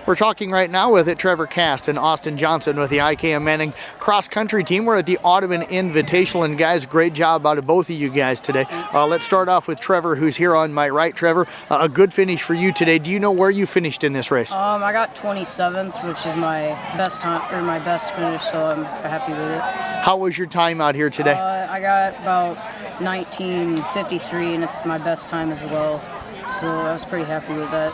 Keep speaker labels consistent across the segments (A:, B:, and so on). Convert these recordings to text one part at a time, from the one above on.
A: We're talking right now with Trevor Cast and Austin Johnson with the IKM Manning cross-country team. We're at the Audubon Invitational, and guys, great job out of both of you guys today. Let's start off with Trevor, who's here on my right. Trevor, a good finish for you today. Do you know where you finished in this race?
B: I got 27th, which is my best time, or my best finish, so I'm happy with it.
A: How was your time out here today?
B: I got about 19:53, and it's my best time as well, so I was pretty happy with that.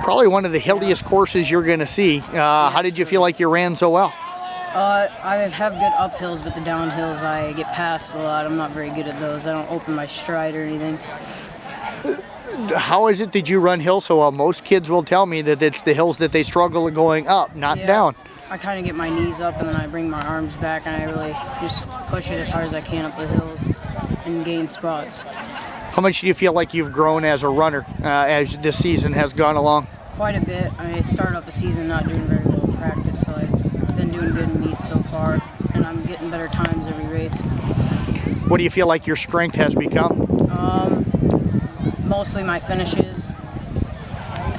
A: Probably one of the hilliest courses you're going to see. How did you feel like you ran so well?
B: I have good uphills, but the downhills I get past a lot. I'm not very good at those. I don't open my stride or anything.
A: How is it that you run hills so well? Most kids will tell me that it's the hills that they struggle going up, not down.
B: I kind of get my knees up and then I bring my arms back and I really just push it as hard as I can up the hills and gain spots.
A: How much do you feel like you've grown as a runner as this season has gone along?
B: Quite a bit. I started off the season not doing very well in practice, so I've been doing good in meets so far, and I'm getting better times every race.
A: What do you feel like your strength has become?
B: Mostly my finishes,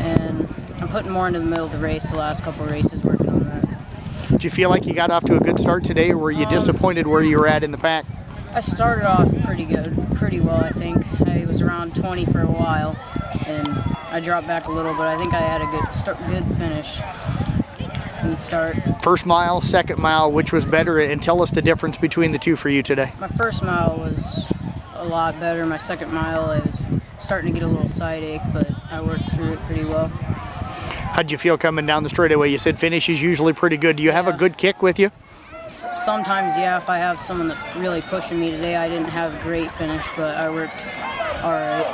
B: and I'm putting more into the middle of the race the last couple of races, working on that.
A: Did you feel like you got off to a good start today, or were you disappointed where you were at in the pack?
B: I started off pretty well, I think. I was around 20 for a while, and I dropped back a little, but I think I had a good finish in the start.
A: First mile, second mile, which was better, and tell us the difference between the two for you today.
B: My first mile was a lot better. My second mile, I was starting to get a little side ache, but I worked through it pretty well.
A: How'd you feel coming down the straightaway? You said finish is usually pretty good. Do you have a good kick with you?
B: Sometimes, yeah, if I have someone that's really pushing me today. I didn't have a great finish, but I worked all right.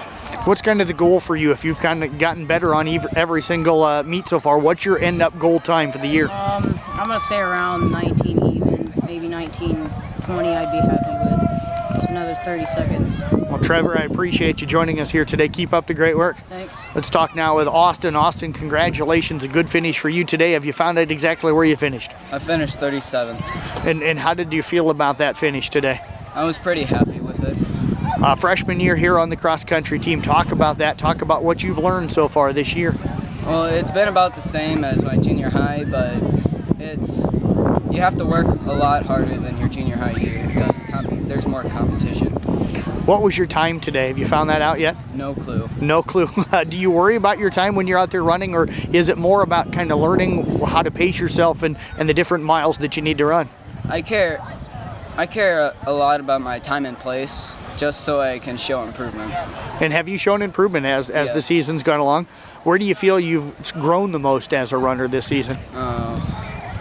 A: What's kind of the goal for you if you've kind of gotten better on every single meet so far? What's your end-up goal time for the year?
B: I'm going to say around 19 even, maybe 19:20 I'd be happy with. Just another 30 seconds.
A: Well, Trevor, I appreciate you joining us here today. Keep up the great work.
B: Thanks.
A: Let's talk now with Austin. Austin, congratulations. A good finish for you today. Have you found out exactly where you finished?
C: I finished 37th.
A: And how did you feel about that finish today?
C: I was pretty happy with it.
A: Freshman year here on the cross-country team. Talk about that. Talk about what you've learned so far this year.
C: Well, it's been about the same as my junior high, but you have to work a lot harder than your junior high year because there's more competition.
A: What was your time today? Have you found that out yet?
C: No clue.
A: No clue. Do you worry about your time when you're out there running, or is it more about kind of learning how to pace yourself and the different miles that you need to run?
C: I care a lot about my time and place just so I can show improvement.
A: And have you shown improvement as the season's gone along? Where do you feel you've grown the most as a runner this season?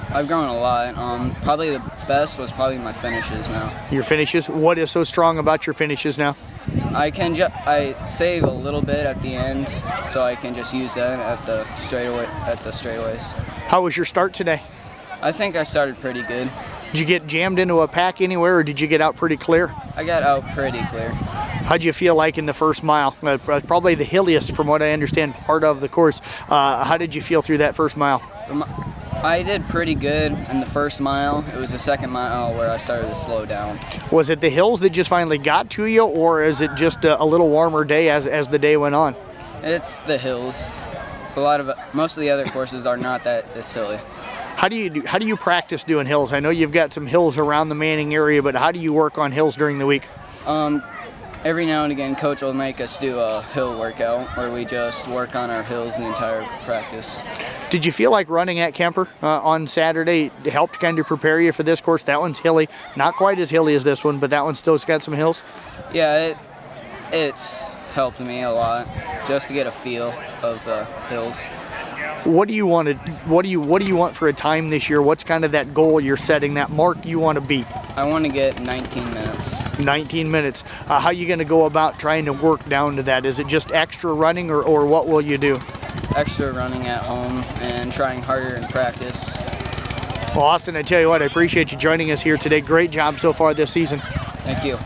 C: I've grown a lot. Probably the best was probably my finishes now.
A: Your finishes? What is so strong about your finishes now?
C: I save a little bit at the end, so I can just use that at the straightaways.
A: How was your start today?
C: I think I started pretty good.
A: Did you get jammed into a pack anywhere, or did you get out pretty clear?
C: I got out pretty clear.
A: How'd you feel like in the first mile? Probably the hilliest, from what I understand, part of the course. How did you feel through that first mile?
C: I did pretty good in the first mile. It was the second mile where I started to slow down. Was
A: it the hills that just finally got to you, or is it just a little warmer day as the day went on?
C: It's the hills. Most of the other courses are not this hilly.
A: How do you practice doing hills? I know you've got some hills around the Manning area, but how do you work on hills during the week?
C: Every now and again, Coach will make us do a hill workout where we just work on our hills the entire practice.
A: Did you feel like running at Kemper on Saturday helped kind of prepare you for this course? That one's hilly, not quite as hilly as this one, but that one still's got some hills.
C: Yeah, it's helped me a lot just to get a feel of the hills.
A: What do you want for a time this year? What's kind of that goal you're setting, that mark you want to beat?
C: I want to get 19 minutes.
A: 19 minutes. How are you going to go about trying to work down to that? Is it just extra running, or what will you do?
C: Extra running at home and trying harder in practice.
A: Well, Austin, I tell you what, I appreciate you joining us here today. Great job so far this season.
C: Thank you.